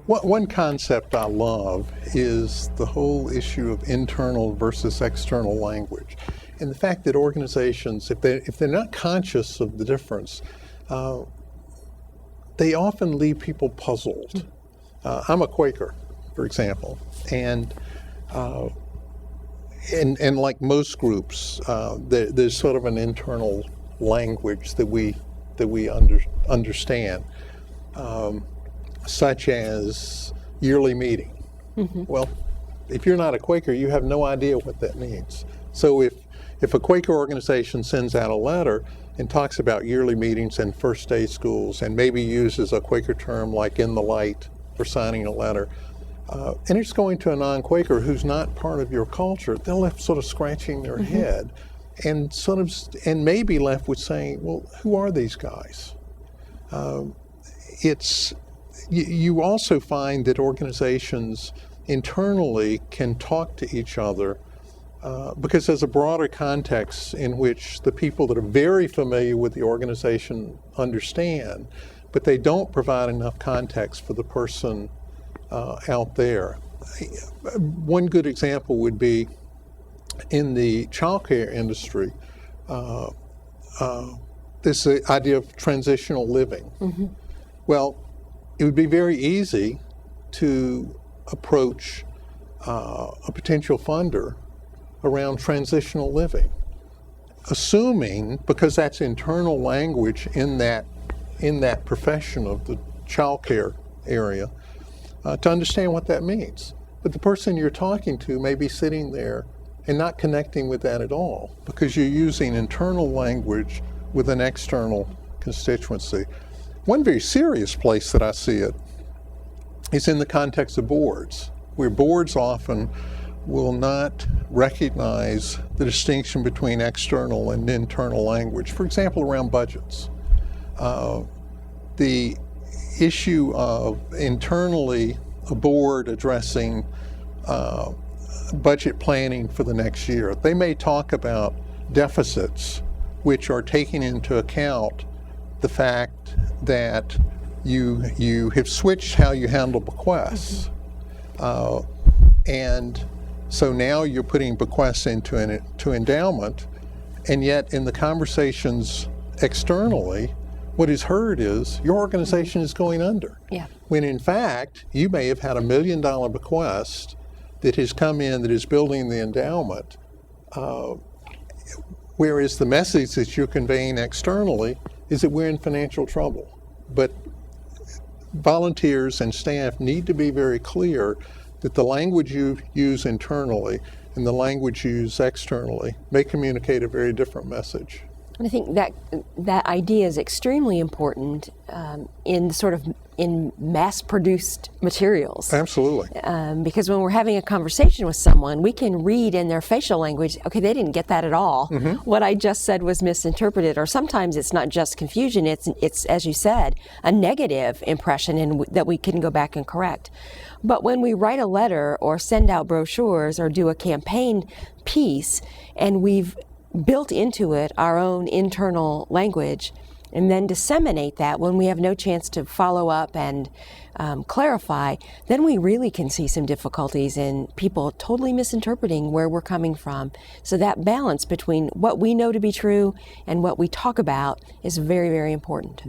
One concept I love is the whole issue of internal versus external language, and the fact that organizations, if they're not conscious of the difference, they often leave people puzzled. I'm a Quaker, for example, and like most groups, there's sort of an internal language that we understand. Such as yearly meeting. Well, if you're not a Quaker, you have no idea what that means. So if a Quaker organization sends out a letter and talks about yearly meetings and first day schools and maybe uses a Quaker term like in the light for signing a letter, and it's going to a non-Quaker who's not part of your culture, they'll left sort of scratching their head and maybe left with saying, well, who are these guys? You also find that organizations internally can talk to each other because there's a broader context in which the people that are very familiar with the organization understand, but they don't provide enough context for the person out there. One good example would be in the childcare industry, this idea of transitional living. Well, it would be very easy to approach a potential funder around transitional living, assuming, because that's internal language in that profession of the childcare area, to understand what that means. But the person you're talking to may be sitting there and not connecting with that at all, because you're using internal language with an external constituency. One very serious place that I see it is in the context of boards, where boards often will not recognize the distinction between external and internal language. For example, around budgets. The issue of internally a board addressing budget planning for the next year. They may talk about deficits, which are taking into account the fact that you have switched how you handle bequests. And so now you're putting bequests into endowment, and yet in the conversations externally, what is heard is your organization is going under. When in fact, you may have had $1 million bequest that has come in that is building the endowment, whereas the message that you're conveying externally is that we're in financial trouble. But volunteers and staff need to be very clear that the language you use internally and the language you use externally may communicate a very different message. And I think that idea is extremely important in mass-produced materials. Absolutely. Because when we're having a conversation with someone, we can read in their facial language, okay, they didn't get that at all. What I just said was misinterpreted, or sometimes it's not just confusion, it's as you said, a negative impression that we can go back and correct. But when we write a letter or send out brochures or do a campaign piece, and we've built into it our own internal language, and then disseminate that when we have no chance to follow up and clarify, then we really can see some difficulties in people totally misinterpreting where we're coming from. So that balance between what we know to be true and what we talk about is very, very important.